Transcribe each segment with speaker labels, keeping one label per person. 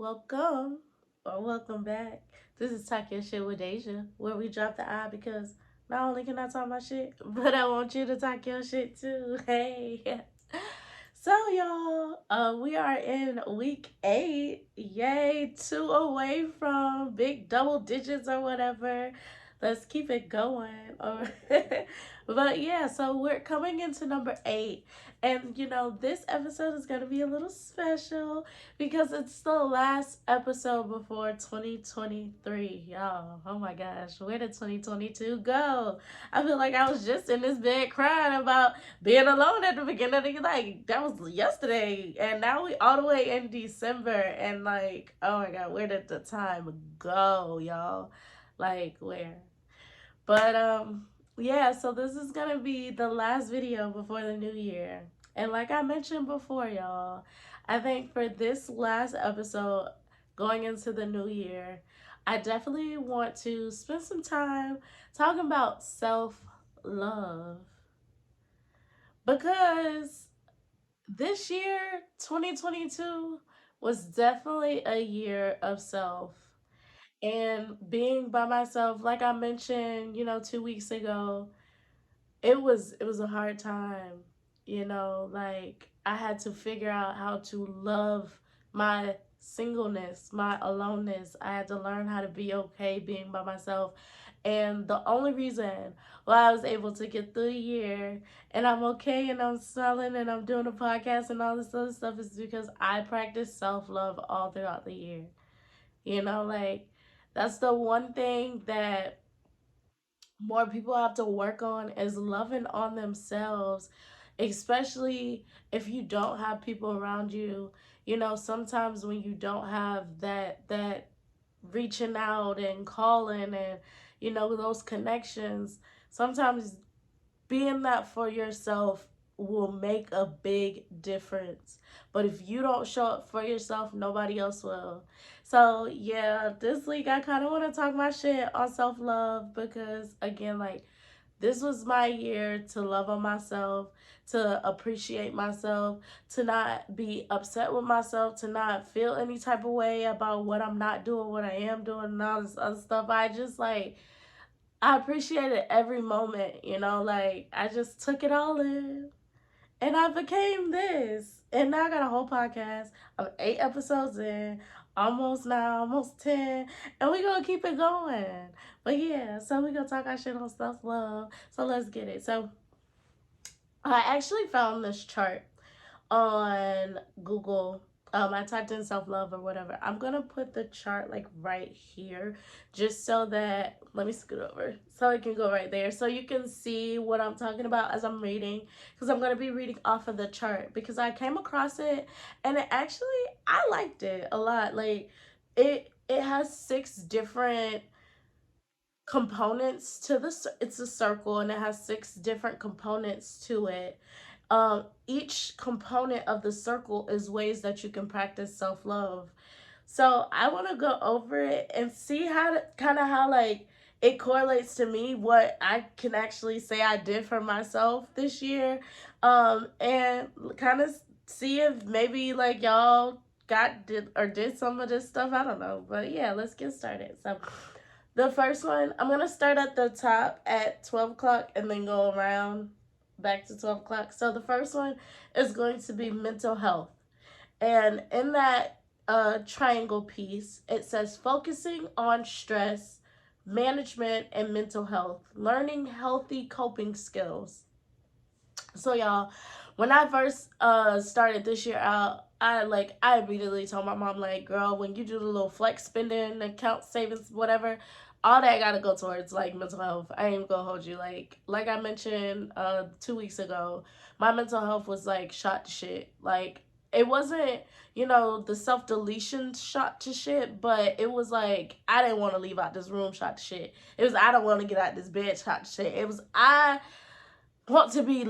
Speaker 1: welcome or welcome back. This is Talk Your Shit with Deja, where we drop the I because not only can I talk my shit, but I want you to talk your shit too. Hey. So y'all, we are in week 8. Yay, 2 away from big double digits or whatever. Let's keep it going. But yeah, so we're coming into number 8. And this episode is going to be a little special because it's the last episode before 2023. Y'all, oh my gosh, where did 2022 go? I feel like I was just in this bed crying about being alone at the beginning of the year. Like, that was yesterday. And now we all the way in December. And like, oh my God, where did the time go, y'all? Like, where? But yeah, so this is gonna be the last video before the new year. And like I mentioned before, y'all, I think for this last episode going into the new year, I definitely want to spend some time talking about self-love. Because this year, 2022, was definitely a year of self. And being by myself, like I mentioned, 2 weeks ago, it was a hard time. Like I had to figure out how to love my singleness, my aloneness. I had to learn how to be okay being by myself. And the only reason why I was able to get through the year and I'm okay and I'm selling and I'm doing a podcast and all this other stuff is because I practiced self-love all throughout the year. Like that's the one thing that more people have to work on is loving on themselves, especially if you don't have people around you. Sometimes when you don't have that reaching out and calling and those connections, sometimes being that for yourself will make a big difference. But if you don't show up for yourself, nobody else will. So, yeah, this week I kind of want to talk my shit on self love because, again, like, this was my year to love on myself, to appreciate myself, to not be upset with myself, to not feel any type of way about what I'm not doing, what I am doing, and all this other stuff. I appreciated every moment, like I just took it all in and I became this. And now I got a whole podcast. I'm 8 episodes in, almost 10, and we gonna keep it going. But yeah, so we gonna talk our shit on self love. So let's get it. So I actually found this chart on Google. I typed in self love or whatever. I'm gonna put the chart like right here, just so that let me scoot over so it can go right there, so you can see what I'm talking about as I'm reading. Because I'm gonna be reading off of the chart because I came across it and it actually I liked it a lot. Like it has 6 different components to it's a circle and it has 6 different components to it. Each component of the circle is ways that you can practice self-love. So I want to go over it and see how to, kind of how like it correlates to me, what I can actually say I did for myself this year. And kind of see if maybe like y'all did some of this stuff. I don't know, but yeah, let's get started. So the first one, I'm going to start at the top at 12 o'clock and then go around back to 12 o'clock. So the first one is going to be mental health. And in that triangle piece, it says focusing on stress, management, and mental health, learning healthy coping skills. So y'all, when I first started this year out, I immediately told my mom, like, girl, when you do the little flex spending account savings, whatever, all that gotta go towards like mental health. I ain't gonna hold you. Like I mentioned 2 weeks ago, my mental health was like shot to shit. Like it wasn't, the self deletion shot to shit, but it was like I didn't want to leave out this room shot to shit. It was I don't want to get out this bed shot to shit. It was I want to be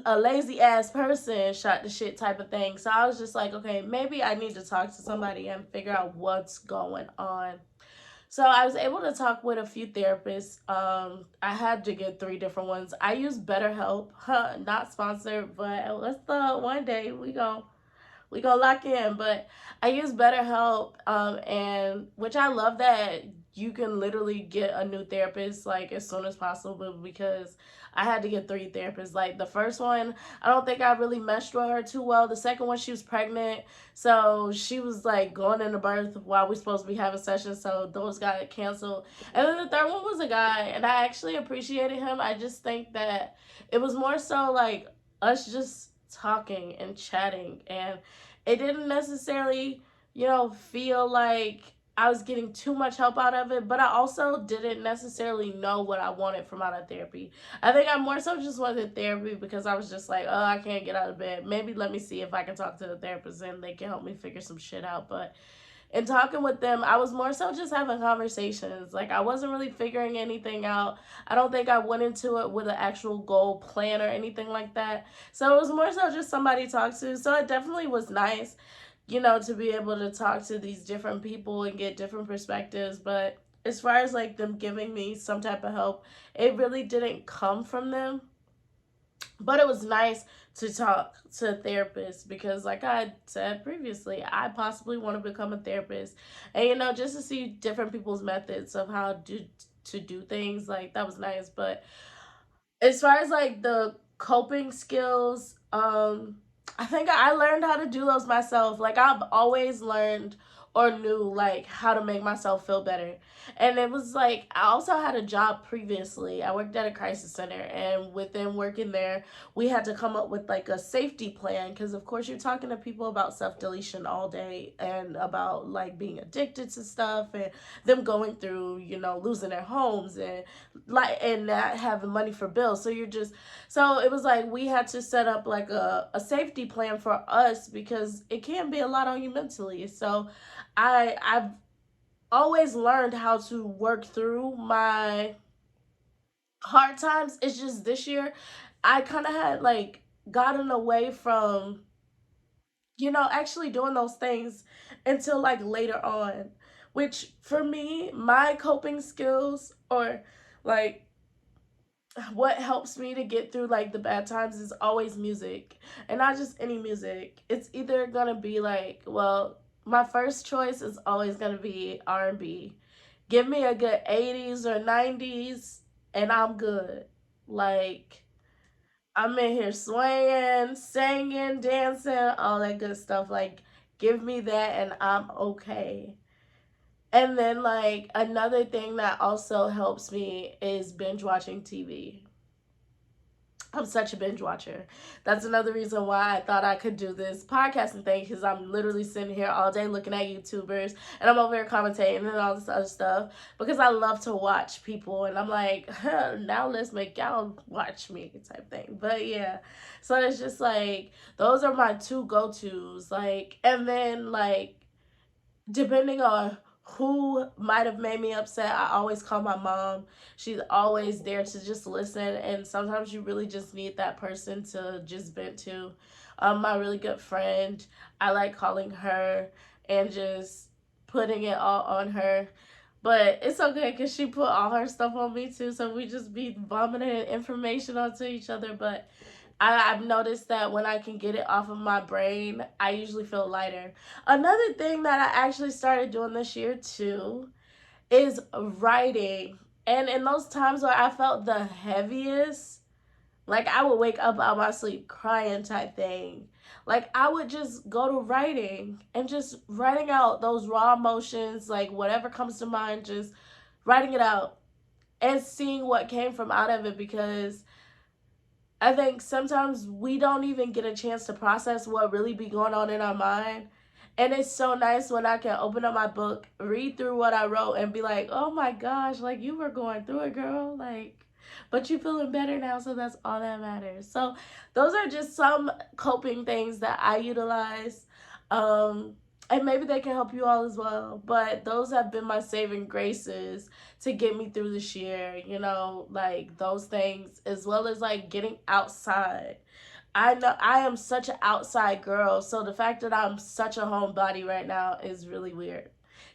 Speaker 1: a lazy ass person shot the shit type of thing. So I was just like, okay, maybe I need to talk to somebody and figure out what's going on. So I was able to talk with a few therapists. I had to get 3 different ones. I use BetterHelp, not sponsored, but let's one day We gonna lock in. But I use BetterHelp, and which I love that you can literally get a new therapist like as soon as possible, because I had to get three therapists. Like the first one, I don't think I really meshed with her too well. The second one, she was pregnant, so she was like going into birth while we supposed to be having sessions, so those got canceled. And then the third one was a guy, and I actually appreciated him. I just think that it was more so like us just talking and chatting, and it didn't necessarily, feel like I was getting too much help out of it, but I also didn't necessarily know what I wanted from out of therapy. I think I more so just wanted therapy because I was just like, oh, I can't get out of bed. Maybe let me see if I can talk to the therapist and they can help me figure some shit out. But in talking with them, I was more so just having conversations. Like I wasn't really figuring anything out. I don't think I went into it with an actual goal plan or anything like that. So it was more so just somebody to talk to. So it definitely was nice, to be able to talk to these different people and get different perspectives. But as far as like them giving me some type of help, it really didn't come from them. But it was nice to talk to a therapist because, like I said previously, I possibly want to become a therapist, and just to see different people's methods of how to do things, like that was nice. But as far as like the coping skills, I think I learned how to do those myself. Like I've always learned or knew like how to make myself feel better. And it was like I also had a job previously. I worked at a crisis center, and within working there, we had to come up with like a safety plan because of course you're talking to people about self-deletion all day and about like being addicted to stuff and them going through, losing their homes and not having money for bills. So it was like we had to set up like a safety plan for us because it can be a lot on you mentally. So I've always learned how to work through my hard times. It's just this year I kind of had like gotten away from actually doing those things until like later on, which for me, my coping skills or like what helps me to get through like the bad times is always music, and not just any music. It's either gonna be like, well, my first choice is always gonna be R&B. Give me a good 80s or 90s and I'm good. Like I'm in here swaying, singing, dancing, all that good stuff. Like give me that and I'm okay. And then like another thing that also helps me is binge watching TV. I'm such a binge watcher. That's another reason why I thought I could do this podcasting thing, because I'm literally sitting here all day looking at YouTubers and I'm over here commentating and all this other stuff because I love to watch people, and I'm like, huh, now let's make y'all watch me type thing. But yeah, so it's just like those are my two go-tos. Like, and then like depending on who might have made me upset, I always call my mom. She's always there to just listen, and sometimes you really just need that person to just vent to. My really good friend, I like calling her and just putting it all on her. But it's okay because she put all her stuff on me too, so we just be vomiting information onto each other. But I've noticed that when I can get it off of my brain, I usually feel lighter. Another thing that I actually started doing this year too is writing. And in those times where I felt the heaviest, like I would wake up out of my sleep crying type thing. Like I would just go to writing and just writing out those raw emotions, like whatever comes to mind, just writing it out and seeing what came from out of it, because I think sometimes we don't even get a chance to process what really be going on in our mind. And it's so nice when I can open up my book, read through what I wrote, and be like, oh my gosh, like you were going through it, girl. Like, but you feeling better now, so that's all that matters. So those are just some coping things that I utilize. And maybe they can help you all as well. But those have been my saving graces to get me through this year, like those things, as well as like getting outside. I know I am such an outside girl, so the fact that I'm such a homebody right now is really weird.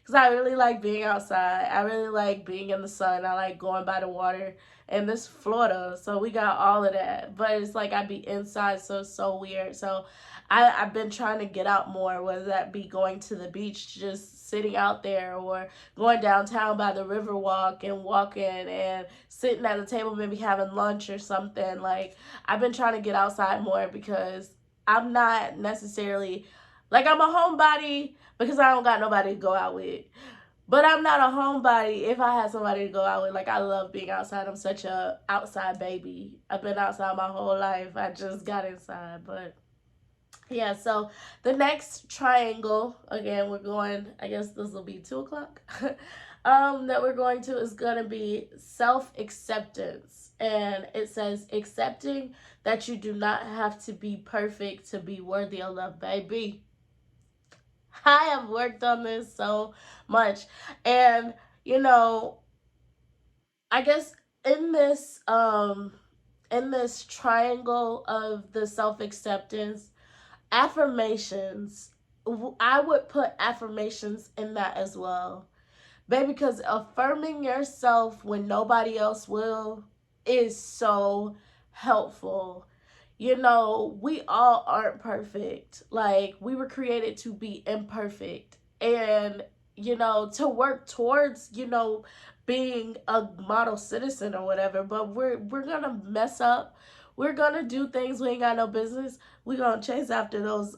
Speaker 1: because I really like being outside. I really like being in the sun. I like going by the water. And this Florida, so we got all of that. But it's like I be inside, so it's so weird. So I've been trying to get out more, whether that be going to the beach, just sitting out there, or going downtown by the river walk and walking and sitting at the table, maybe having lunch or something. Like, I've been trying to get outside more because I'm not necessarily like I'm a homebody because I don't got nobody to go out with. But I'm not a homebody if I had somebody to go out with. Like, I love being outside. I'm such a outside baby. I've been outside my whole life. I just got inside. But yeah, so the next triangle, again, we're going, I guess this will be 2 o'clock. That we're going to is going to be self acceptance. And it says accepting that you do not have to be perfect to be worthy of love, baby. I have worked on this so much. And, you know, I guess in this triangle of the self-acceptance, affirmations, I would put affirmations in that as well. Baby, because affirming yourself when nobody else will is so helpful. You know, we all aren't perfect. Like, we were created to be imperfect. And, you know, to work towards, being a model citizen or whatever, but we're gonna mess up. We're gonna do things we ain't got no business. We're gonna chase after those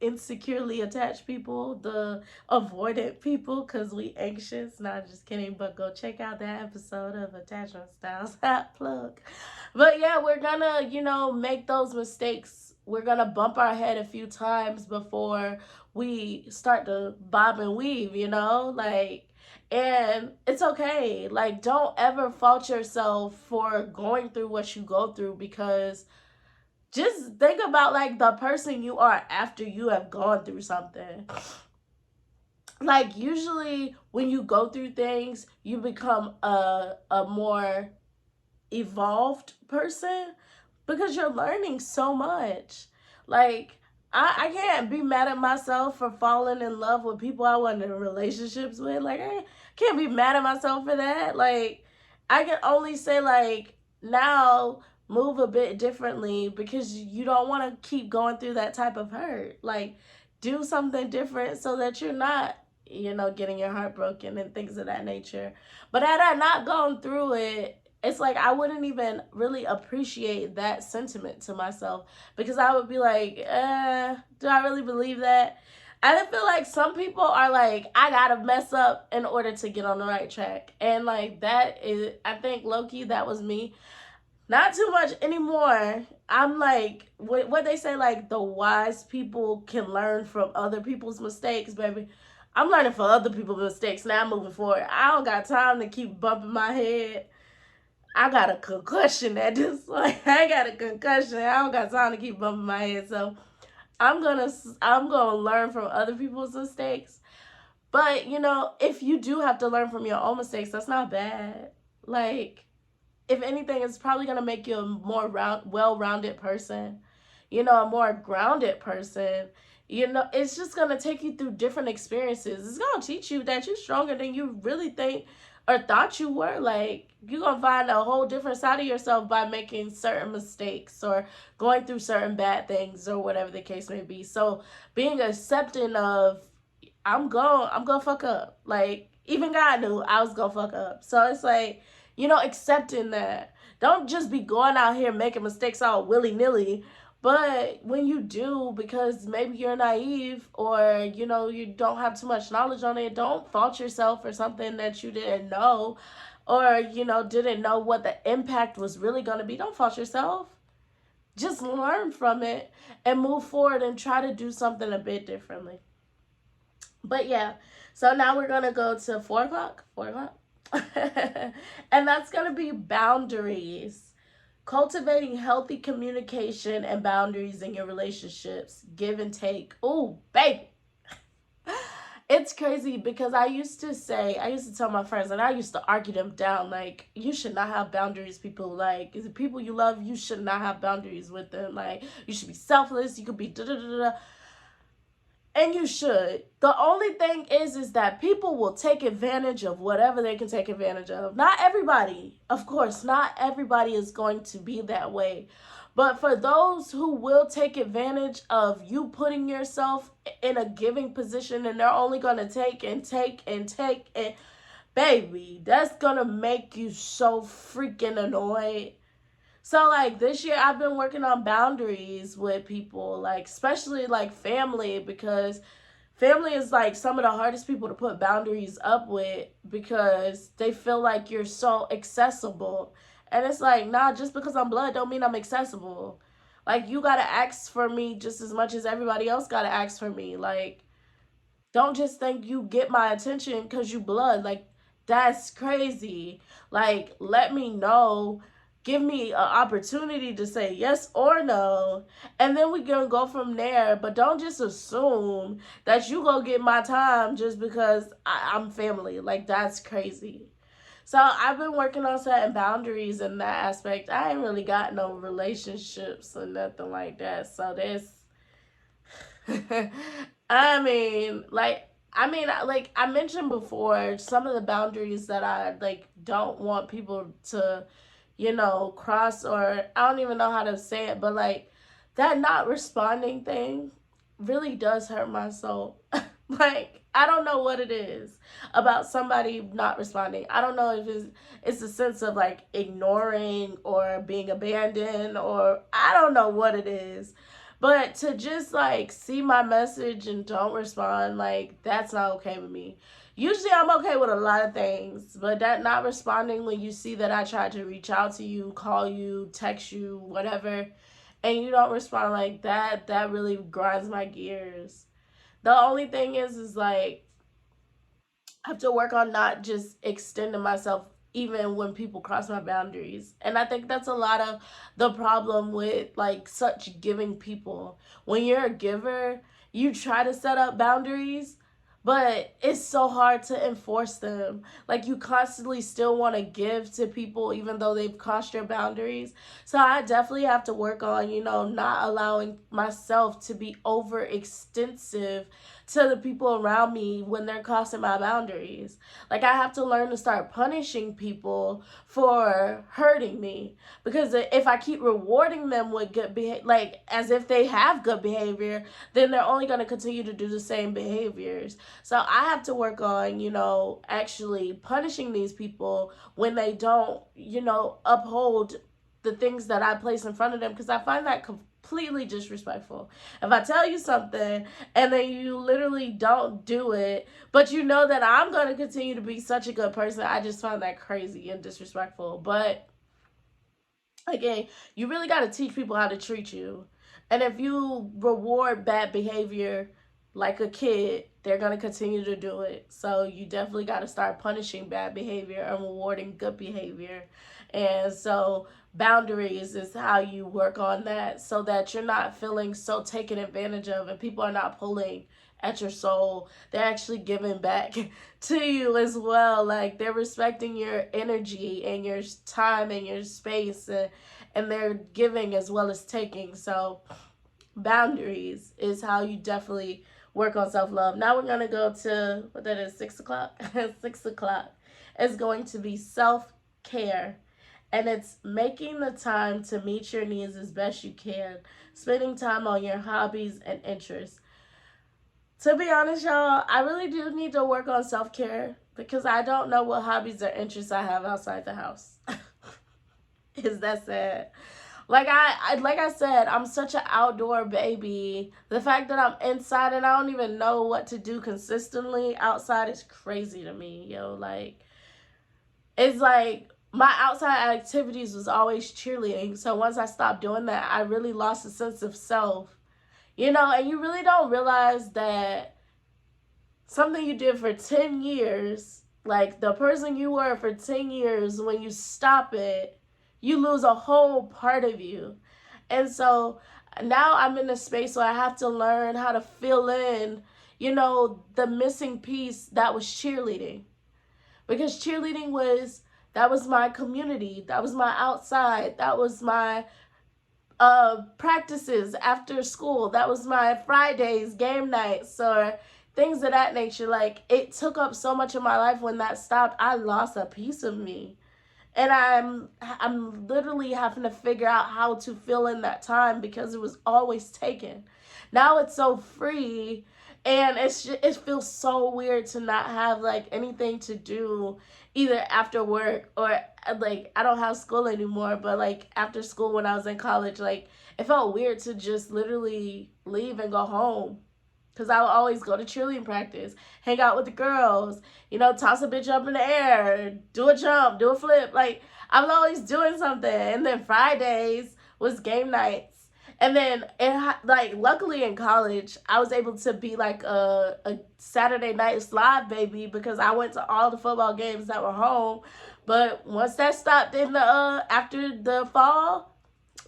Speaker 1: insecurely attached people, the avoidant people, because we anxious. Not just kidding, but go check out that episode of Attachment Styles. That plug. But yeah, we're gonna, make those mistakes. We're gonna bump our head a few times before we start to bob and weave, like, and it's okay. Like, don't ever fault yourself for going through what you go through, because just think about like the person you are after you have gone through something. Like, usually when you go through things, you become a more evolved person because you're learning so much. Like, I can't be mad at myself for falling in love with people I wasn't in relationships with. Like, I can't be mad at myself for that. Like, I can only say, like, now move a bit differently because you don't want to keep going through that type of hurt. Like, do something different so that you're not, getting your heart broken and things of that nature. But had I not gone through it, it's like I wouldn't even really appreciate that sentiment to myself, because I would be like, do I really believe that? I feel like some people are like, I gotta mess up in order to get on the right track. And like, that is, I think, low-key, that was me. Not too much anymore. I'm like, what they say, like, the wise people can learn from other people's mistakes, baby. I'm learning from other people's mistakes now, moving forward. I don't got time to keep bumping my head. I got a concussion at this like, I got a concussion. I don't got time to keep bumping my head. So I'm gonna learn from other people's mistakes. But if you do have to learn from your own mistakes, that's not bad. Like, if anything, it's probably gonna make you a more well-rounded person. A more grounded person. It's just gonna take you through different experiences. It's gonna teach you that you're stronger than you really think or thought you were. Like, you're gonna find a whole different side of yourself by making certain mistakes or going through certain bad things or whatever the case may be. So being accepting of, I'm gonna fuck up. Like, even God knew I was gonna fuck up. So it's like, accepting that. Don't just be going out here making mistakes all willy-nilly. But when you do, because maybe you're naive or, you don't have too much knowledge on it, don't fault yourself for something that you didn't know or, didn't know what the impact was really going to be. Don't fault yourself. Just learn from it and move forward and try to do something a bit differently. But yeah, so now we're going to go to 4 o'clock. 4 o'clock. And that's going to be boundaries. Cultivating healthy communication and boundaries in your relationships. Give and take. Oh, baby. It's crazy because I used to tell my friends, and I used to argue them down, like, you should not have boundaries, people. Like, the people you love, you should not have boundaries with them. Like, you should be selfless. You could be da da da da. And you should. The only thing is that people will take advantage of whatever they can take advantage of. Not everybody, of course, not everybody is going to be that way. But for those who will take advantage of you putting yourself in a giving position, and they're only going to take and take and take, and baby, that's going to make you so freaking annoyed. So like this year I've been working on boundaries with people, like especially like family, because family is like some of the hardest people to put boundaries up with because they feel like you're so accessible. And it's like, nah, just because I'm blood don't mean I'm accessible. Like you gotta ask for me just as much as everybody else gotta ask for me. Like, don't just think you get my attention because you blood. Like, that's crazy. Like, let me know. Give me an opportunity to say yes or no. And then we can go from there. But don't just assume that you go get my time just because I'm family. Like, that's crazy. So I've been working on setting boundaries in that aspect. I ain't really got no relationships or nothing like that. So there's I mean, like I mentioned before, some of the boundaries that I like don't want people to, cross, or I don't even know how to say it, but like that not responding thing really does hurt my soul. Like I don't know what it is about somebody not responding. I don't know if it's a sense of like ignoring or being abandoned, or I don't know what it is. But to just like see my message and don't respond, like that's not okay with me. Usually I'm okay with a lot of things, but that not responding when you see that I tried to reach out to you, call you, text you, whatever, and you don't respond like that, that really grinds my gears. The only thing is like I have to work on not just extending myself even when people cross my boundaries. And I think that's a lot of the problem with like such giving people. When you're a giver, you try to set up boundaries, but it's so hard to enforce them. Like you constantly still want to give to people even though they've crossed your boundaries. So I definitely have to work on, not allowing myself to be overextensive to the people around me when they're crossing my boundaries. Like I have to learn to start punishing people for hurting me, because if I keep rewarding them with good behavior, like as if they have good behavior, then they're only going to continue to do the same behaviors. So I have to work on, actually punishing these people when they don't, uphold the things that I place in front of them, because I find that completely disrespectful. If I tell you something and then you literally don't do it, but you know that I'm going to continue to be such a good person, I just find that crazy and disrespectful. But again, you really got to teach people how to treat you. And if you reward bad behavior like a kid, they're going to continue to do it. So you definitely got to start punishing bad behavior and rewarding good behavior. And so boundaries is how you work on that, so that you're not feeling so taken advantage of and people are not pulling at your soul. They're actually giving back to you as well. Like they're respecting your energy and your time and your space, and they're giving as well as taking. So boundaries is how you definitely work on self-love. Now we're going to go to what that is, 6 o'clock. 6 o'clock is going to be self-care, and it's making the time to meet your needs as best you can, spending time on your hobbies and interests. To be honest, y'all, I really do need to work on self-care because I don't know what hobbies or interests I have outside the house. Is that sad? Like I said, I'm such an outdoor baby. The fact that I'm inside and I don't even know what to do consistently outside is crazy to me, yo. Like it's like my outside activities was always cheerleading. So once I stopped doing that, I really lost a sense of self. And you really don't realize that something you did for 10 years, like the person you were for 10 years, when you stop it, you lose a whole part of you. And so now I'm in a space where I have to learn how to fill in, the missing piece that was cheerleading. Because cheerleading that was my community, that was my outside, that was my practices after school. That was my Fridays, game nights, or things of that nature. Like, it took up so much of my life. When that stopped, I lost a piece of me. And I'm literally having to figure out how to fill in that time because it was always taken. Now it's so free, and it feels so weird to not have like anything to do either after work or like I don't have school anymore, but like after school when I was in college, like it felt weird to just literally leave and go home. Cause I would always go to cheerleading practice, hang out with the girls, toss a bitch up in the air, do a jump, do a flip. Like I was always doing something. And then Fridays was game nights. And then like luckily in college, I was able to be like a Saturday night slide baby because I went to all the football games that were home. But once that stopped in the after the fall,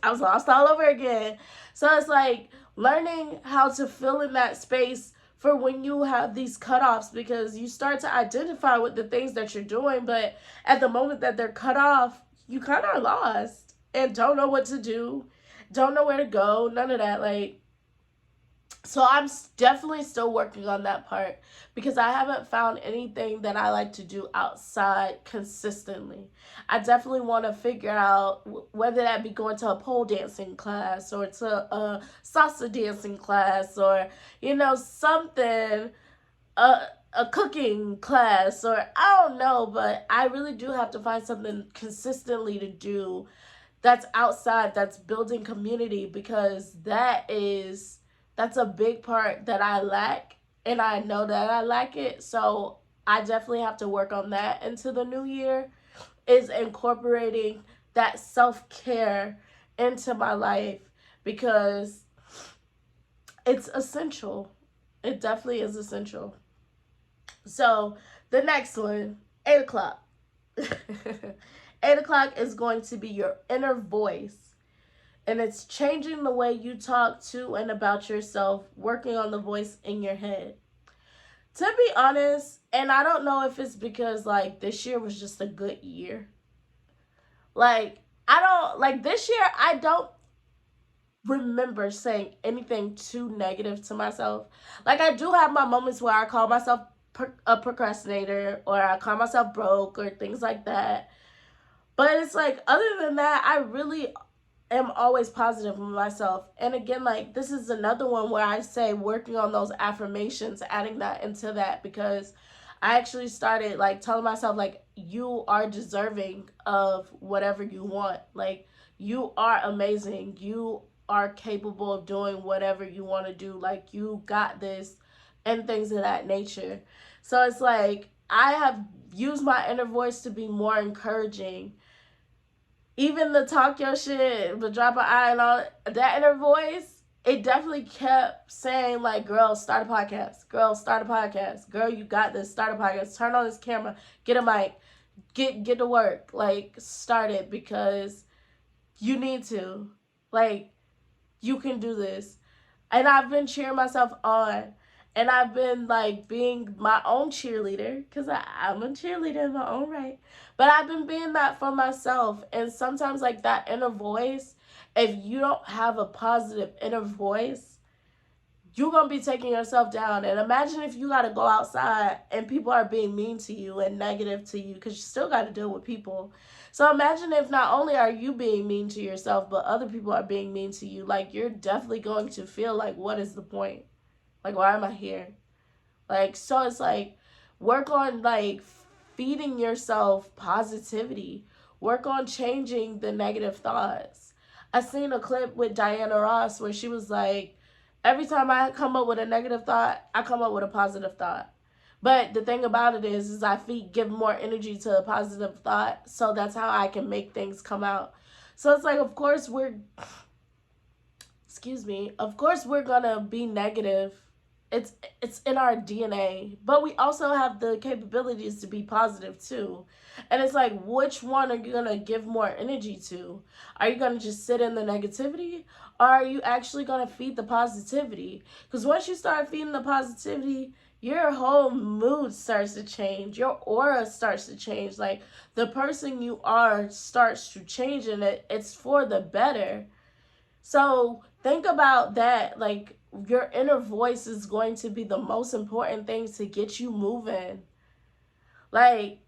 Speaker 1: I was lost all over again. So it's like learning how to fill in that space for when you have these cutoffs, because you start to identify with the things that you're doing, but at the moment that they're cut off, you kind of are lost and don't know what to do, don't know where to go, none of that. Like, so I'm definitely still working on that part because I haven't found anything that I like to do outside consistently. I definitely want to figure out whether that be going to a pole dancing class or to a salsa dancing class, or something, a cooking class, or I don't know, but I really do have to find something consistently to do that's outside, that's building community, because that's a big part that I lack, and I know that I lack it. So I definitely have to work on that into the new year, is incorporating that self-care into my life, because it's essential. It definitely is essential. So the next one, 8 o'clock. 8 o'clock is going to be your inner voice, and it's changing the way you talk to and about yourself, working on the voice in your head. To be honest, and I don't know if it's because like this year was just a good year. Like, I don't like this year, I don't remember saying anything too negative to myself. Like, I do have my moments where I call myself a procrastinator, or I call myself broke, or things like that. But it's like, other than that, I really am always positive with myself. And again, like, this is another one where I say working on those affirmations, adding that into that, because I actually started like telling myself, like, you are deserving of whatever you want. Like, you are amazing. You are capable of doing whatever you want to do. Like, you got this, and things of that nature. So it's like I have used my inner voice to be more encouraging. Even the talk your shit, the drop an eye and all that inner voice, it definitely kept saying like, girl, start a podcast. Girl, start a podcast. Girl, you got this. Start a podcast. Turn on this camera. Get a mic. Get to work. Like, start it, because you need to. Like, you can do this. And I've been cheering myself on. And I've been like being my own cheerleader, because I'm a cheerleader in my own right. But I've been being that for myself. And sometimes, like, that inner voice, if you don't have a positive inner voice, you're going to be taking yourself down. And imagine if you got to go outside and people are being mean to you and negative to you, because you still got to deal with people. So imagine if not only are you being mean to yourself, but other people are being mean to you. Like, you're definitely going to feel like, what is the point? Like, why am I here? Like, so it's like, work on, like, feeding yourself positivity. Work on changing the negative thoughts. I seen a clip with Diana Ross where she was like, every time I come up with a negative thought, I come up with a positive thought. But the thing about it is I give more energy to a positive thought, so that's how I can make things come out. So it's like, of course we're gonna be negative. It's in our DNA, but we also have the capabilities to be positive too. And it's like, which one are you gonna give more energy to? Are you gonna just sit in the negativity, or are you actually gonna feed the positivity? Because once you start feeding the positivity, your whole mood starts to change, your aura starts to change, like, the person you are starts to change, and it's for the better. So think about that. Like, your inner voice is going to be the most important thing to get you moving. Like,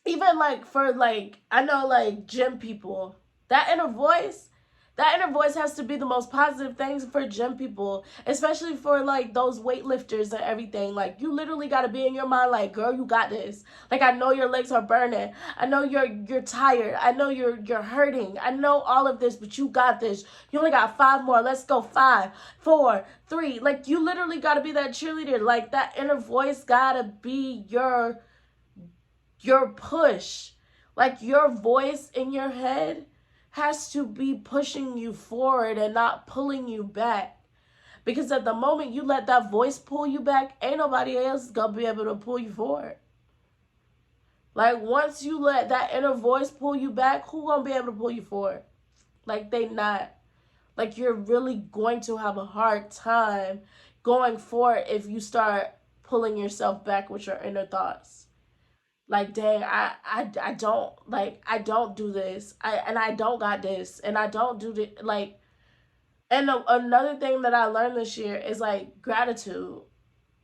Speaker 1: even like for like, I know like gym people, that inner voice, that inner voice has to be the most positive things for gym people, especially for like those weightlifters and everything. Like, you literally got to be in your mind like, girl, you got this. Like, I know your legs are burning, I know you're tired, I know you're hurting, I know all of this, but you got this. You only got 5 more, let's go. 5, 4, 3. Like, you literally got to be that cheerleader. Like, that inner voice got to be your push. Like, your voice in your head has to be pushing you forward and not pulling you back. Because at the moment you let that voice pull you back, ain't nobody else gonna be able to pull you forward. Like, once you let that inner voice pull you back, who gonna be able to pull you forward? Like, they not. Like, you're really going to have a hard time going forward if you start pulling yourself back with your inner thoughts. Like, dang, I don't, like, I don't do this, I don't got this, and I don't do this. Like, and another thing that I learned this year is like gratitude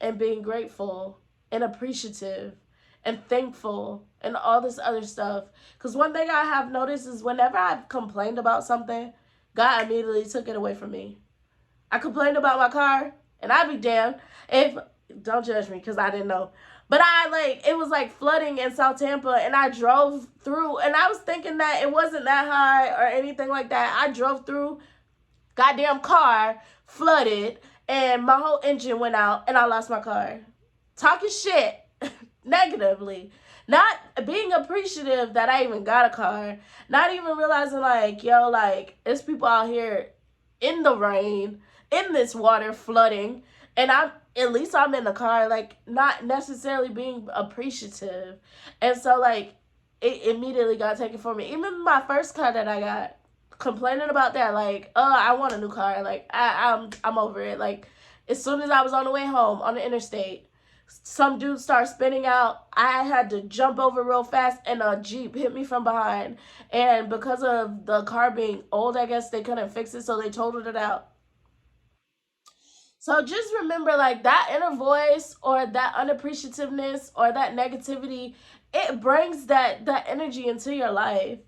Speaker 1: and being grateful and appreciative and thankful and all this other stuff. Because one thing I have noticed is whenever I've complained about something, God immediately took it away from me. I complained about my car, and I'd be damned if, don't judge me because I didn't know. But I, like, it was like flooding in South Tampa, and I drove through, and I was thinking that it wasn't that high or anything like that. I drove through, goddamn car flooded, and my whole engine went out, and I lost my car. Talking shit negatively. Not being appreciative that I even got a car. Not even realizing, like, yo, like, it's people out here in the rain, in this water flooding, and I'm, at least I'm in the car, like, not necessarily being appreciative. And so, like, it immediately got taken from me. Even my first car that I got, complaining about that, like, I want a new car. Like, I'm over it. Like, as soon as I was on the way home on the interstate, some dude started spinning out. I had to jump over real fast, and a Jeep hit me from behind. And because of the car being old, I guess they couldn't fix it, so they totaled it out. So just remember, like, that inner voice or that unappreciativeness or that negativity, it brings that energy into your life.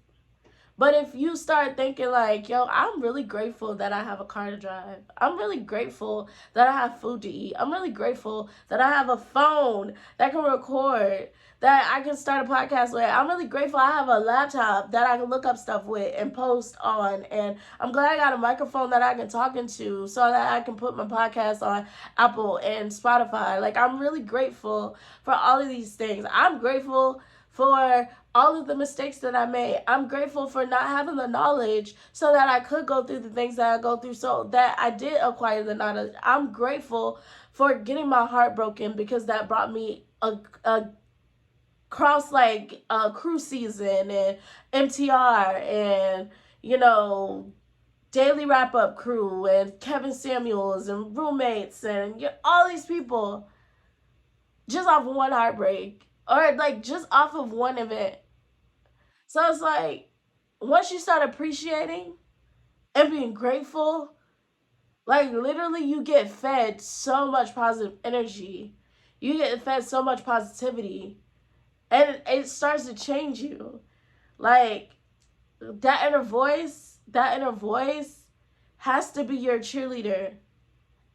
Speaker 1: But if you start thinking like, yo, I'm really grateful that I have a car to drive. I'm really grateful that I have food to eat. I'm really grateful that I have a phone that can record, that I can start a podcast with. I'm really grateful I have a laptop that I can look up stuff with and post on. And I'm glad I got a microphone that I can talk into so that I can put my podcast on Apple and Spotify. Like, I'm really grateful for all of these things. I'm grateful for all of the mistakes that I made. I'm grateful for not having the knowledge so that I could go through the things that I go through, so that I did acquire the knowledge. I'm grateful for getting my heart broken because that brought me a cross, like, Crew Season and MTR and, you know, Daily Wrap Up Crew and Kevin Samuels and Roommates and all these people just off of one heartbreak, or like just off of one event. So it's like, once you start appreciating and being grateful, like, literally you get fed so much positive energy. You get fed so much positivity. And it starts to change you. Like, that inner voice has to be your cheerleader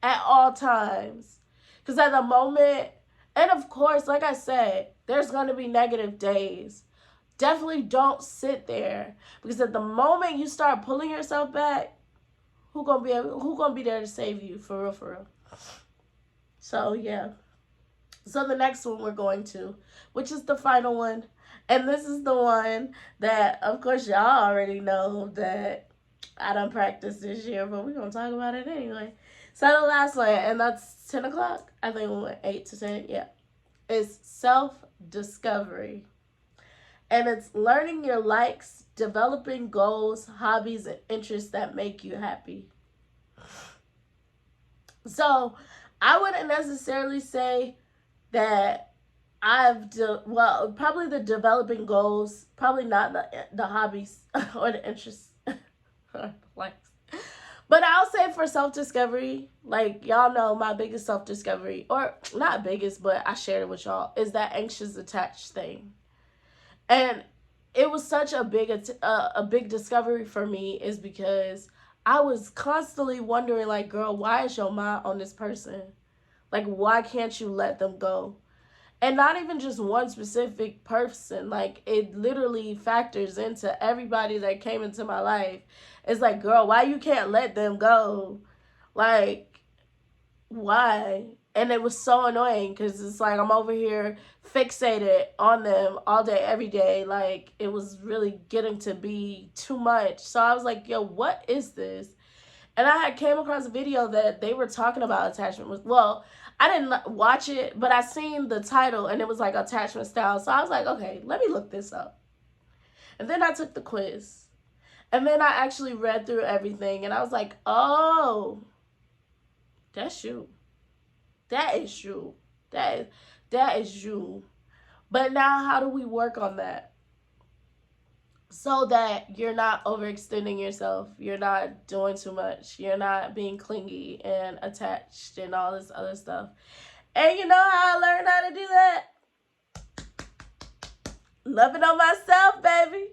Speaker 1: at all times. Because at the moment, and of course, like I said, there's going to be negative days. Definitely don't sit there, because at the moment you start pulling yourself back, who gonna be there to save you, for real, for real. So yeah. So the next one we're going to, which is the final one, and this is the one that of course y'all already know that I done practiced this year, but we're gonna talk about it anyway. So the last one, and that's 10 o'clock. I think we went 8 to 10. Yeah, is self discovery. And it's learning your likes, developing goals, hobbies, and interests that make you happy. So I wouldn't necessarily say that well, probably the developing goals, probably not the hobbies or the interests. Like, but I'll say for self discovery, like y'all know, my biggest self discovery, or not biggest, but I shared it with y'all, is that anxious attached thing. And it was such a big discovery for me, is because I was constantly wondering, like, girl, why is your mind on this person? Like, why can't you let them go? And not even just one specific person, like it literally factors into everybody that came into my life. It's like, girl, why you can't let them go? Like, why? And it was so annoying because it's like I'm over here fixated on them all day every day. Like, it was really getting to be too much. So I was like, yo, what is this? And I had came across a video that they were talking about attachment. Well, I didn't watch it, but I seen the title and it was like attachment style. So I was like, okay, let me look this up. And then I took the quiz. And then I actually read through everything and I was like, oh, that's you. That is you. That is you. But now how do we work on that? So that you're not overextending yourself, you're not doing too much, you're not being clingy and attached and all this other stuff. And you know how I learned how to do that? Loving on myself, baby.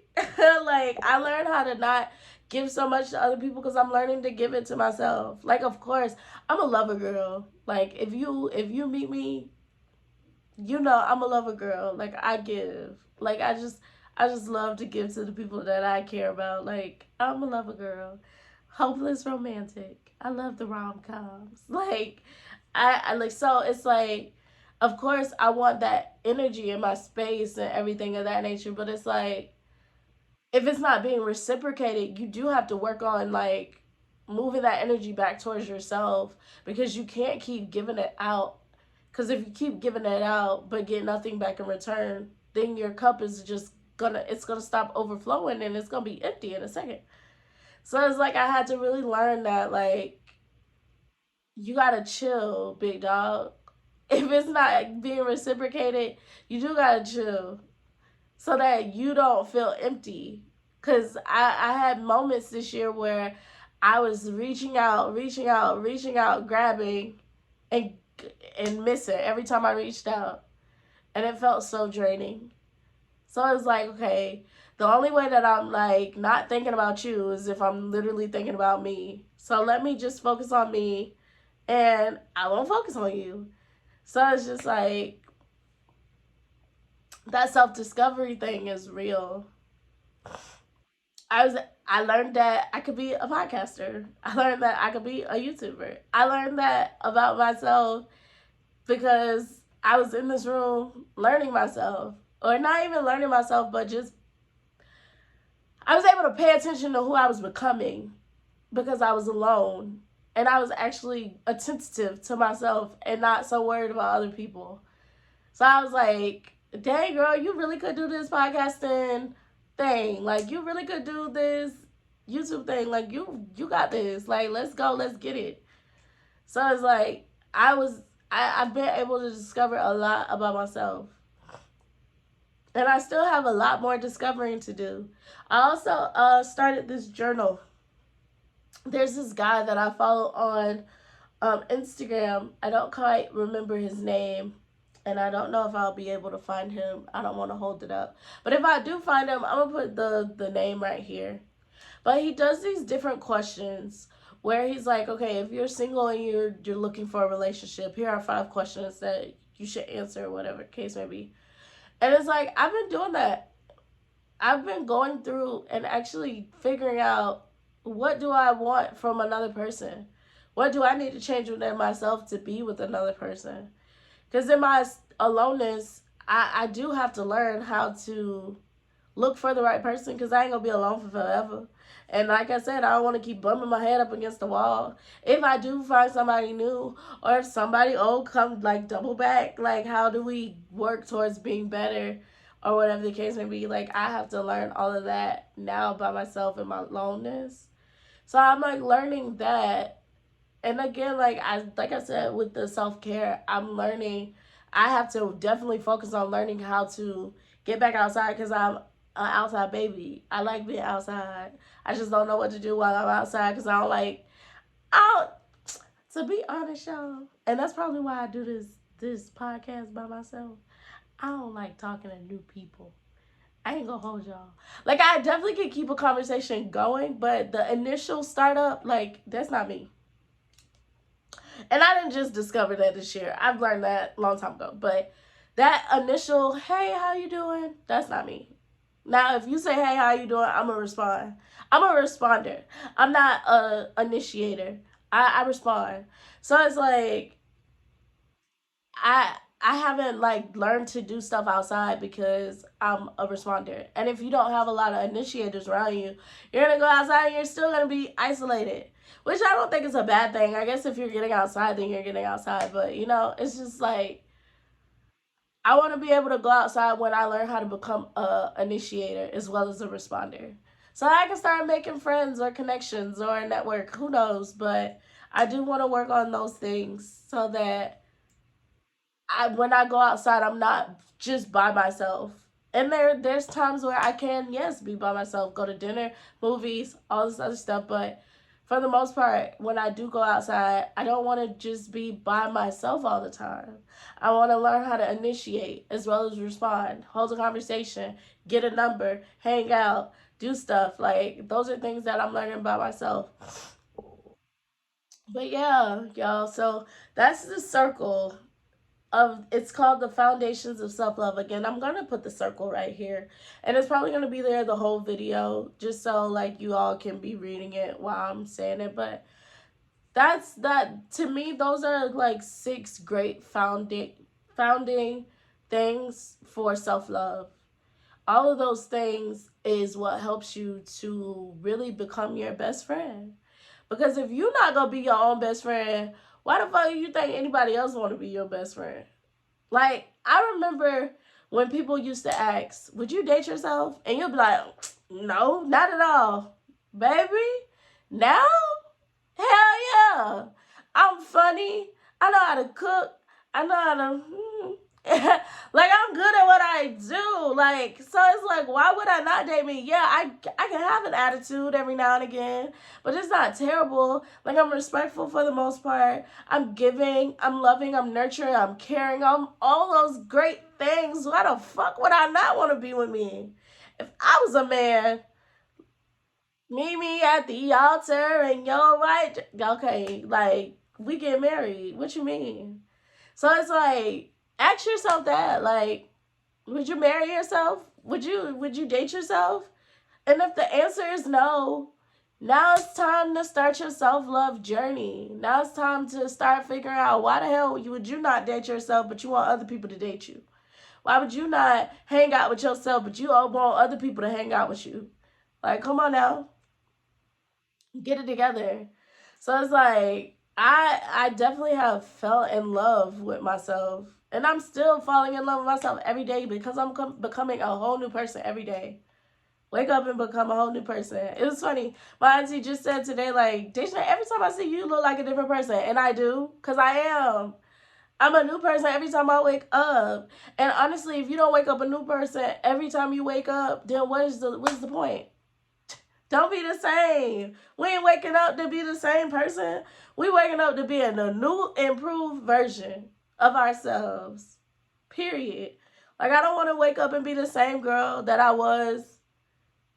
Speaker 1: Like, I learned how to not give so much to other people because I'm learning to give it to myself. Like, of course, I'm a lover girl. Like, if you meet me, you know I'm a lover girl. Like, I give. Like, I just love to give to the people that I care about. Like, I'm a lover girl. Hopeless romantic. I love the rom-coms. Like, I like, so it's like, of course I want that energy in my space and everything of that nature, but it's like, if it's not being reciprocated, you do have to work on, like, moving that energy back towards yourself, because you can't keep giving it out. Because if you keep giving it out but get nothing back in return, then your cup is just gonna stop overflowing and it's gonna be empty in a second. So it's like I had to really learn that, like, you gotta chill, big dog. If it's not being reciprocated, you do gotta chill so that you don't feel empty. Cause I had moments this year where I was reaching out, grabbing and missing every time I reached out. And it felt so draining. So it's like, okay, the only way that I'm like not thinking about you is if I'm literally thinking about me. So let me just focus on me and I won't focus on you. So it's just like, that self discovery thing is real. I was I learned that I could be a podcaster. I learned that I could be a YouTuber. I learned that about myself because I was in this room learning myself. Or not even learning myself, but just I was able to pay attention to who I was becoming because I was alone. And I was actually attentive to myself and not so worried about other people. So I was like, dang, girl, you really could do this podcasting thing. Like, you really could do this YouTube thing. Like, you got this. Like, let's go, let's get it. So it's like, I've been able to discover a lot about myself. And I still have a lot more discovering to do. I also started this journal. There's this guy that I follow on Instagram. I don't quite remember his name, and I don't know if I'll be able to find him. I don't want to hold it up. But if I do find him, I'm going to put the name right here. But he does these different questions where he's like, okay, if you're single and you're looking for a relationship, here are 5 questions that you should answer, whatever case may be. And it's like, I've been doing that. I've been going through and actually figuring out, what do I want from another person? What do I need to change within myself to be with another person? Because in my aloneness, I do have to learn how to look for the right person, because I ain't going to be alone for forever. And like I said, I don't want to keep bumping my head up against the wall. If I do find somebody new, or if somebody old come like double back, like, how do we work towards being better, or whatever the case may be? Like, I have to learn all of that now by myself in my aloneness. So I'm like learning that. And again, like I said, with the self-care, I'm learning I have to definitely focus on learning how to get back outside, because an outside baby. I like being outside. I just don't know what to do while I'm outside because I don't like. I don't. To be honest, y'all, and that's probably why I do this podcast by myself. I don't like talking to new people. I ain't gonna hold y'all. Like I definitely can keep a conversation going, but the initial startup, like that's not me. And I didn't just discover that this year. I've learned that a long time ago. But that initial, hey, how you doing? That's not me. Now, if you say, hey, how you doing? I'm going to respond. I'm a responder. I'm not a initiator. I respond. So it's like, I haven't like learned to do stuff outside because I'm a responder. And if you don't have a lot of initiators around you, you're gonna go outside and you're still gonna be isolated. Which I don't think is a bad thing. I guess if you're getting outside, then you're getting outside. But you know, it's just like I want to be able to go outside when I learn how to become a initiator as well as a responder. So I can start making friends or connections or a network. Who knows? But I do want to work on those things so that when I go outside, I'm not just by myself. And there's times where I can, yes, be by myself, go to dinner, movies, all this other stuff. But for the most part, when I do go outside, I don't want to just be by myself all the time. I want to learn how to initiate as well as respond, hold a conversation, get a number, hang out, do stuff. Like those are things that I'm learning by myself. But yeah, y'all. So that's the circle of it's called the foundations of self-love. Again, I'm gonna put the circle right here, and it's probably gonna be there the whole video just so like you all can be reading it while I'm saying it. But that's that to me. Those are like six great founding things for self-love. All of those things is what helps you to really become your best friend. Because if you're not gonna be your own best friend, why the fuck do you think anybody else want to be your best friend? Like, I remember when people used to ask, would you date yourself? And you'll be like, no, not at all. Baby, now? Hell yeah. I'm funny. I know how to cook. I know how to. Like, I'm good at what I do. Like, so it's like, why would I not date me? Yeah, I can have an attitude every now and again, but it's not terrible. Like, I'm respectful for the most part. I'm giving, I'm loving, I'm nurturing, I'm caring. I'm all those great things. Why the fuck would I not want to be with me? If I was a man, meet me at the altar and you're right. Okay, like, we get married. What you mean? So it's like, ask yourself that. Like, would you marry yourself? Would you date yourself? And if the answer is no, now it's time to start your self-love journey. Now it's time to start figuring out why the hell would you not date yourself but you want other people to date you? Why would you not hang out with yourself but you all want other people to hang out with you? Like, come on now. Get it together. So it's like I definitely have fell in love with myself, and I'm still falling in love with myself every day because I'm becoming a whole new person every day. Wake up and become a whole new person. It was funny. My auntie just said today, like, Deshna, every time I see you, you look like a different person, and I do, cause I am. I'm a new person every time I wake up. And honestly, if you don't wake up a new person every time you wake up, then what's the point? Don't be the same. We ain't waking up to be the same person. We waking up to be in a new, improved version of ourselves. Period. Like, I don't want to wake up and be the same girl that I was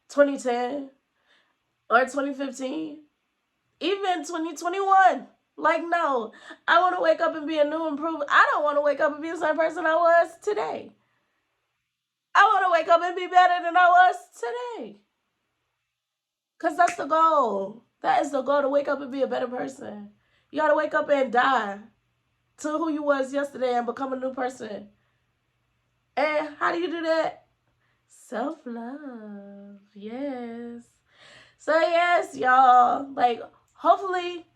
Speaker 1: 2010 or 2015, even 2021. Like, no. I want to wake up and be a new, improved. I don't want to wake up and be the same person I was today. I want to wake up and be better than I was today. Because that's the goal. That is the goal, to wake up and be a better person. You got to wake up and die to who you was yesterday and become a new person. And how do you do that? Self-love. Yes. So yes, y'all. Like, hopefully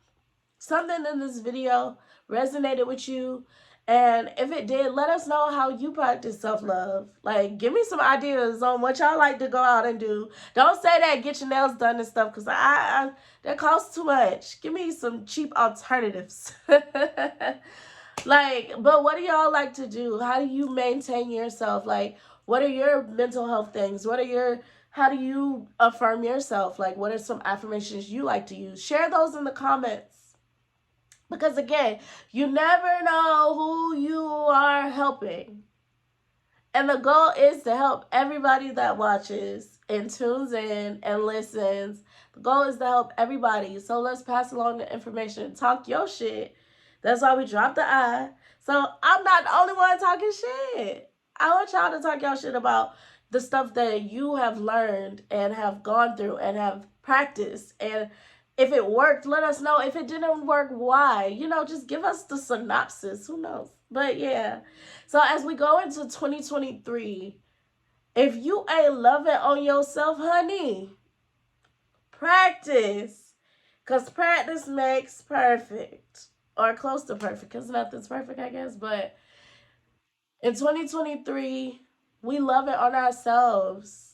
Speaker 1: something in this video resonated with you. And if it did, let us know how you practice self-love. Like, give me some ideas on what y'all like to go out and do. Don't say that get your nails done and stuff, because that costs too much. Give me some cheap alternatives. Like, but what do y'all like to do? How do you maintain yourself? Like, What are your mental health things? How do you affirm yourself? Like, what are some affirmations you like to use? Share those in the comments. Because again, you never know who you are helping. And the goal is to help everybody that watches and tunes in and listens. The goal is to help everybody. So let's pass along the information. Talk your shit. That's why we dropped the I. So I'm not the only one talking shit. I want y'all to talk y'all shit about the stuff that you have learned and have gone through and have practiced. And if it worked, let us know. If it didn't work, why? Just give us the synopsis. Who knows? But yeah. So as we go into 2023, if you ain't loving on yourself, honey, practice. Because practice makes perfect. Or close to perfect. Because nothing's perfect, I guess. But in 2023, we love it on ourselves.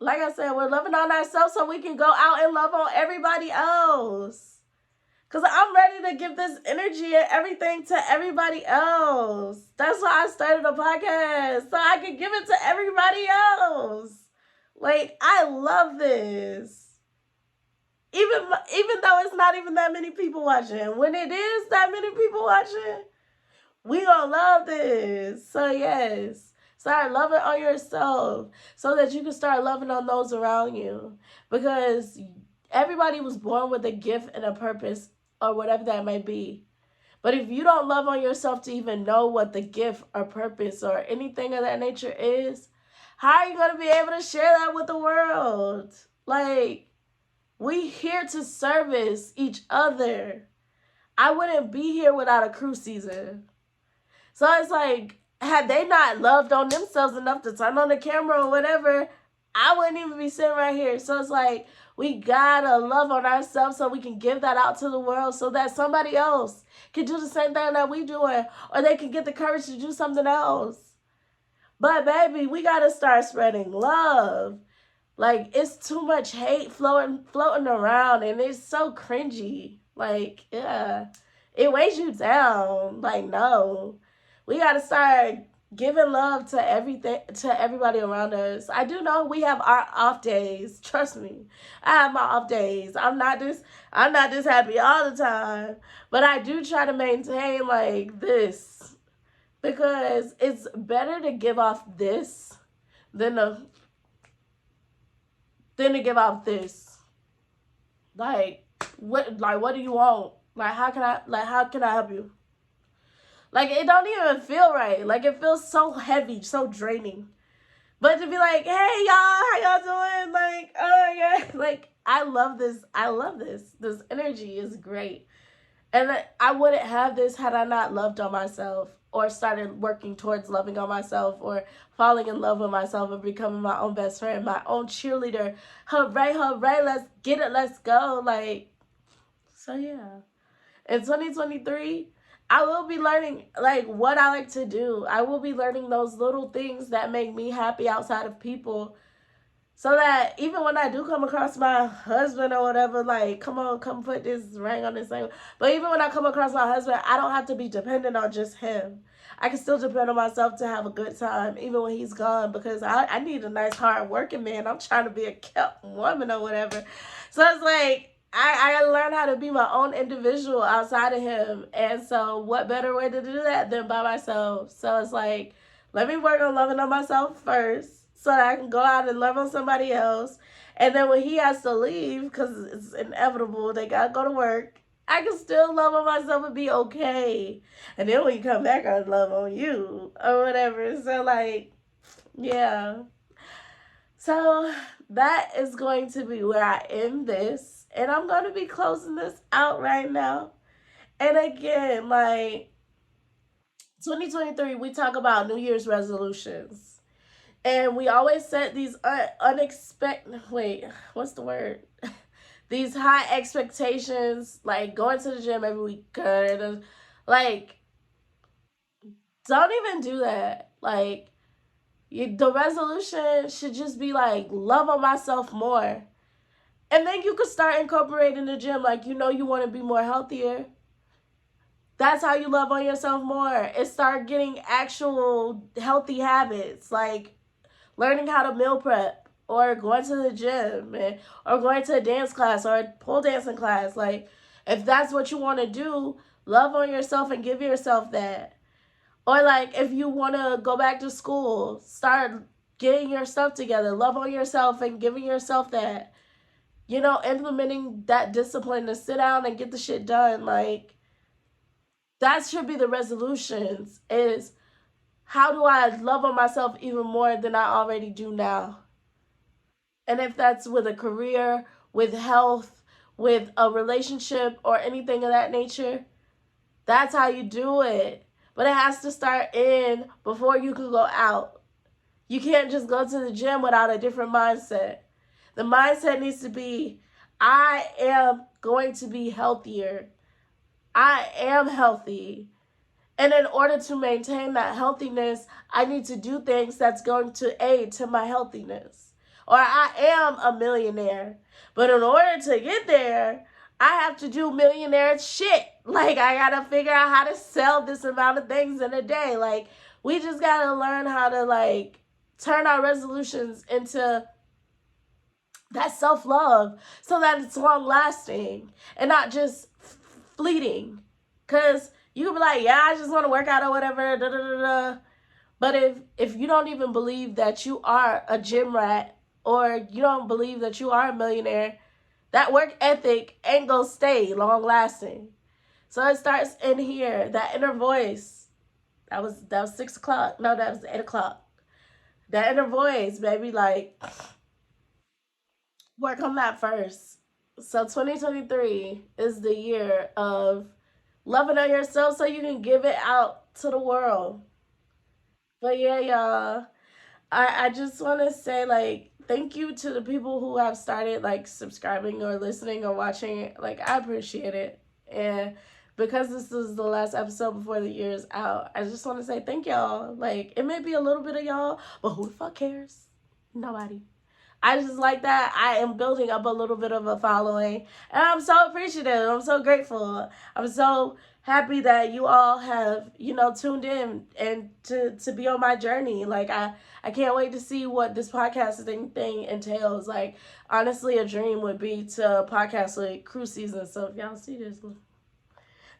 Speaker 1: Like I said, we're loving on ourselves so we can go out and love on everybody else. Because I'm ready to give this energy and everything to everybody else. That's why I started a podcast. So I can give it to everybody else. Like, I love this. Even though it's not even that many people watching. When it is that many people watching, we gonna love this. So yes. Start loving on yourself so that you can start loving on those around you. Because everybody was born with a gift and a purpose or whatever that may be. But if you don't love on yourself to even know what the gift or purpose or anything of that nature is, how are you going to be able to share that with the world? Like, we here to service each other. I wouldn't be here without a crew season. So it's like, had they not loved on themselves enough to turn on the camera or whatever, I wouldn't even be sitting right here. So it's like, we gotta love on ourselves so we can give that out to the world so that somebody else can do the same thing that we doing, or they can get the courage to do something else. But baby, we gotta start spreading love. Like, it's too much hate floating around, and it's so cringy. Like, yeah, it weighs you down. Like, no, we gotta start giving love to everybody around us. I do know we have our off days. Trust me, I have my off days. I'm not this happy all the time, but I do try to maintain like this because it's better to give off this than to give off this. What do you want? Like how can I help you? Like, it don't even feel right. Like, it feels so heavy, so draining. But to be like, hey y'all, how y'all doing? Like, oh yeah, like I love this. I love this. This energy is great. And I wouldn't have this had I not loved on myself or started working towards loving on myself or falling in love with myself and becoming my own best friend, my own cheerleader. Hooray, hooray, let's get it, let's go. Like, so yeah. In 2023, I will be learning like what I like to do. I will be learning those little things that make me happy outside of people. So that even when I do come across my husband or whatever, like, come on, come put this ring on this thing. But even when I come across my husband, I don't have to be dependent on just him. I can still depend on myself to have a good time, even when he's gone, because I need a nice, hard working man. I'm trying to be a kept woman or whatever. So it's like, I gotta learn how to be my own individual outside of him. And so what better way to do that than by myself? So it's like, let me work on loving on myself first so that I can go out and love on somebody else. And then when he has to leave, because it's inevitable, they gotta go to work, I can still love on myself and be okay. And then when you come back, I love on you or whatever. So like, yeah. So that is going to be where I end this. And I'm going to be closing this out right now. And again, like 2023, we talk about New Year's resolutions. And we always set these unexpected, wait, what's the word? These high expectations, like going to the gym every week. Like, don't even do that. Like, the resolution should just be like, love on myself more. And then you could start incorporating the gym. Like, you want to be more healthier. That's how you love on yourself more. It start getting actual healthy habits. Like, learning how to meal prep, or going to the gym, or going to a dance class or a pole dancing class. Like, if that's what you want to do, love on yourself and give yourself that. Or like, if you want to go back to school, start getting your stuff together. Love on yourself and giving yourself that. You know, implementing that discipline to sit down and get the shit done. Like, that should be the resolutions, is how do I love on myself even more than I already do now? And if that's with a career, with health, with a relationship, or anything of that nature, that's how you do it. But it has to start in before you can go out. You can't just go to the gym without a different mindset. The mindset needs to be, I am going to be healthier. I am healthy. And in order to maintain that healthiness, I need to do things that's going to aid to my healthiness. Or I am a millionaire. But in order to get there, I have to do millionaire shit. Like, I gotta figure out how to sell this amount of things in a day. Like, we just gotta learn how to, like, turn our resolutions into that self-love so that it's long lasting and not just fleeting. Because you can be like, yeah, I just want to work out or whatever, da, da, da, da. But if you don't even believe that you are a gym rat, or you don't believe that you are a millionaire, that work ethic ain't gonna stay long lasting. So it starts in here, that inner voice. That was 6 o'clock. No, that was 8 o'clock. That inner voice, baby, like, work on that first. So 2023 is the year of loving on yourself so you can give it out to the world. But yeah, y'all, I just want to say, like, thank you to the people who have started, like, subscribing or listening or watching. Like, I appreciate it. And because this is the last episode before the year is out, I just want to say thank y'all. Like, it may be a little bit of y'all, but who the fuck cares? Nobody. I just like that I am building up a little bit of a following. And I'm so appreciative. I'm so grateful. I'm so happy that you all have, tuned in and to be on my journey. Like, I can't wait to see what this podcasting thing entails. Like, honestly, a dream would be to podcast like cruise season. So if y'all see this,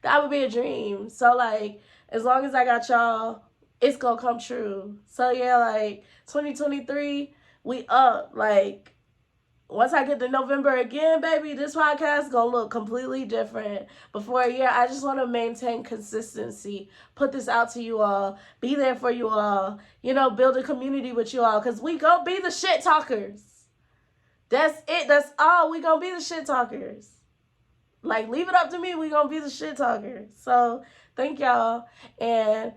Speaker 1: that would be a dream. So, like, as long as I got y'all, it's gonna come true. So yeah, like, 2023, we up. Like, once I get to November again, baby, this podcast gonna look completely different. Before a year, I just want to maintain consistency, put this out to you all, be there for you all, build a community with you all, because we gonna be the shit talkers. That's it. That's all. We gonna be the shit talkers. Like, leave it up to me. We gonna be the shit talkers. So thank y'all, and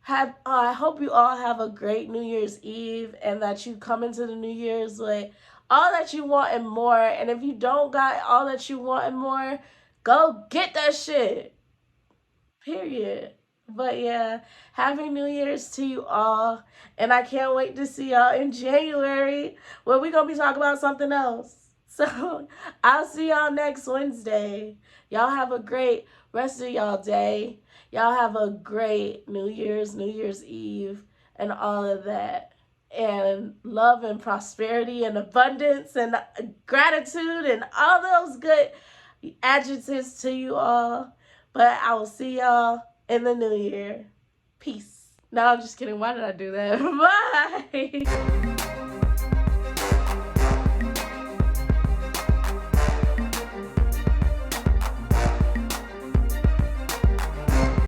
Speaker 1: I hope you all have a great New Year's Eve, and that you come into the New Year's with all that you want and more. And if you don't got all that you want and more, go get that shit. Period. But yeah, happy New Year's to you all. And I can't wait to see y'all in January, where we're going to be talking about something else. So I'll see y'all next Wednesday. Y'all have a great rest of y'all day. Y'all have a great New Year's Eve, and all of that. And love and prosperity and abundance and gratitude and all those good adjectives to you all. But I will see y'all in the new year. Peace. No, I'm just kidding. Why did I do that? Bye.